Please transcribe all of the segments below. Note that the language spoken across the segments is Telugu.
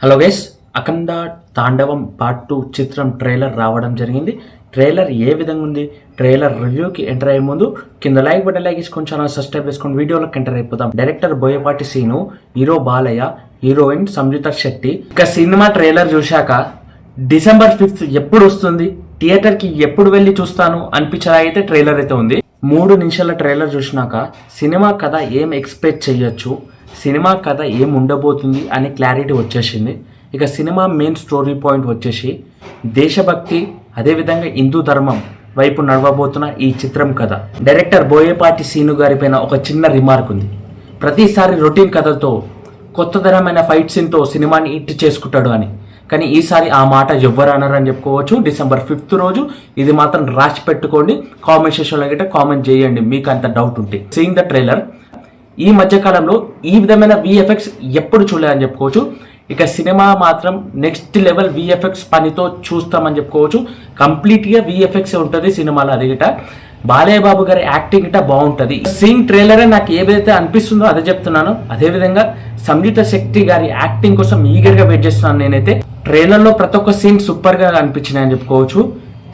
హలో గైస్, అఖండ తాండవం పార్ట్ 2 చిత్రం ట్రైలర్ రావడం జరిగింది. ట్రైలర్ ఏ విధంగా ఉంది? ట్రైలర్ రివ్యూకి ఎంటర్ అయ్యే ముందు కింద లైక్ బటన్ వేసుకొని ఛానల్ సబ్స్క్రైబ్ చేసుకొని వీడియోలోకి ఎంటర్ అయిపోతాం. Director Boyapati Seenu, hero Balayya, heroine Samyuktha Shetty. ఇక సినిమా ట్రైలర్ చూశాక డిసెంబర్ 5th ఎప్పుడు వస్తుంది, థియేటర్కి ఎప్పుడు వెళ్ళి చూస్తాను అనిపించేలా అయితే ట్రైలర్ అయితే ఉంది. 3 నిమిషాల ట్రైలర్ చూసినాక సినిమా కథ ఏం ఎక్స్పెక్ట్ చేయొచ్చు, సినిమా కథ ఏం ఉండబోతుంది అనే క్లారిటీ వచ్చేసింది. ఇక సినిమా మెయిన్ స్టోరీ పాయింట్ వచ్చేసి దేశభక్తి, అదేవిధంగా హిందూ ధర్మం వైపు నడవబోతున్న ఈ చిత్రం కథ. డైరెక్టర్ బోయపాటి సీను గారి పైన ఒక చిన్న రిమార్క్ ఉంది. ప్రతిసారి రొటీన్ కథతో కొత్తతరమైన ఫైట్ సీన్తో సినిమాని హిట్ చేసుకుంటాడు అని, కానీ ఈసారి ఆ మాట ఎవ్వరు అన్నారని చెప్పుకోవచ్చు. డిసెంబర్ 5th రోజు ఇది మాత్రం రాసి పెట్టుకోండి. కామెంట్ సెక్షన్లో గిట్ట కామెంట్ చేయండి మీకు అంత డౌట్ ఉంటే. సీయింగ్ ద ట్రైలర్, ఈ మధ్యకాలంలో ఈ విధమైన విఎఫ్ఎక్స్ ఎప్పుడు చూడలేదని చెప్పుకోవచ్చు. ఇక సినిమా మాత్రం నెక్స్ట్ లెవెల్ విఎఫ్ఎక్స్ పనితో చూస్తామని చెప్పుకోవచ్చు. కంప్లీట్గా విఎఫ్ఎక్స్ ఉంటుంది సినిమాలో. అది గిట బాలయ్య బాబు గారి యాక్టింగ్ గిట బాగుంటుంది. సీన్ ట్రైలరే నాకు ఏదైతే అనిపిస్తుందో అదే చెప్తున్నాను. అదేవిధంగా సంయుక్త శెట్టి గారి యాక్టింగ్ కోసం ఈగర్గా వెయిట్ చేస్తున్నాను నేనైతే. ట్రైలర్లో ప్రతి ఒక్క సీన్ సూపర్గా అనిపించినాయని చెప్పుకోవచ్చు.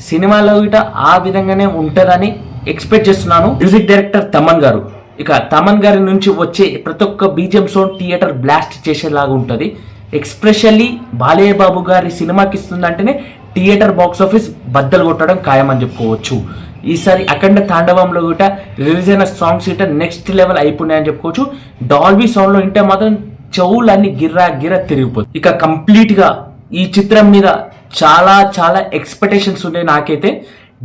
సినిమాలో గిట ఆ విధంగానే ఉంటుందని ఎక్స్పెక్ట్ చేస్తున్నాను. మ్యూజిక్ డైరెక్టర్ తమన్ గారు, ఇక తమన్ గారి నుంచి వచ్చే ప్రతి ఒక్క బీజిఎం సౌండ్ థియేటర్ బ్లాస్ట్ చేసేలాగా ఉంటుంది. ఎక్స్ప్రెషల్లీ బాలయ్య బాబు గారి సినిమాకి ఇస్తుందంటేనే థియేటర్ బాక్స్ ఆఫీస్ బద్దలు కొట్టడం ఖాయమని చెప్పుకోవచ్చు. ఈసారి అఖండ తాండవంలో గిట రిలీజ్ అయిన సాంగ్స్ గిట నెక్స్ట్ లెవెల్ అయిపోయినాయని చెప్పుకోవచ్చు. డాల్బీ సౌండ్లో వింటే మాత్రం చెవులన్నీ గిర్రా తిరిగిపోతుంది. ఇక కంప్లీట్గా ఈ చిత్రం మీద చాలా చాలా ఎక్స్పెక్టేషన్స్ ఉన్నాయి నాకైతే.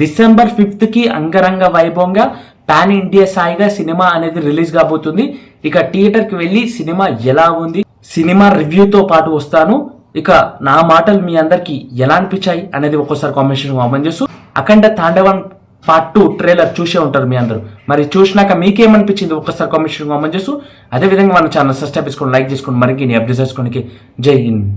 డిసెంబర్ 5th అంగరంగ వైభవంగా పాన్ ఇండియా స్థాయిగా సినిమా అనేది రిలీజ్ కాబోతుంది. ఇక థియేటర్కి వెళ్ళి సినిమా ఎలా ఉంది, సినిమా రివ్యూతో పాటు వస్తాను. ఇక నా మాటలు మీ అందరికి ఎలా అనిపించాయి అనేది ఒక్కోసారి కామెంట్ చేస్తూ, అఖండ తాండవం పార్ట్ 2 ట్రైలర్ చూసే ఉంటారు మీ అందరూ. మరి చూసినాక మీకేమనిపించింది ఒక్కసారి కామెంట్ చేస్తూ, అదేవిధంగా మన ఛానల్ సబ్స్క్రైబ్ చేసుకోండి, లైక్ చేసుకోండి, మరిన్ని అప్డేట్స్ చేసుకోండి. జై హింద్.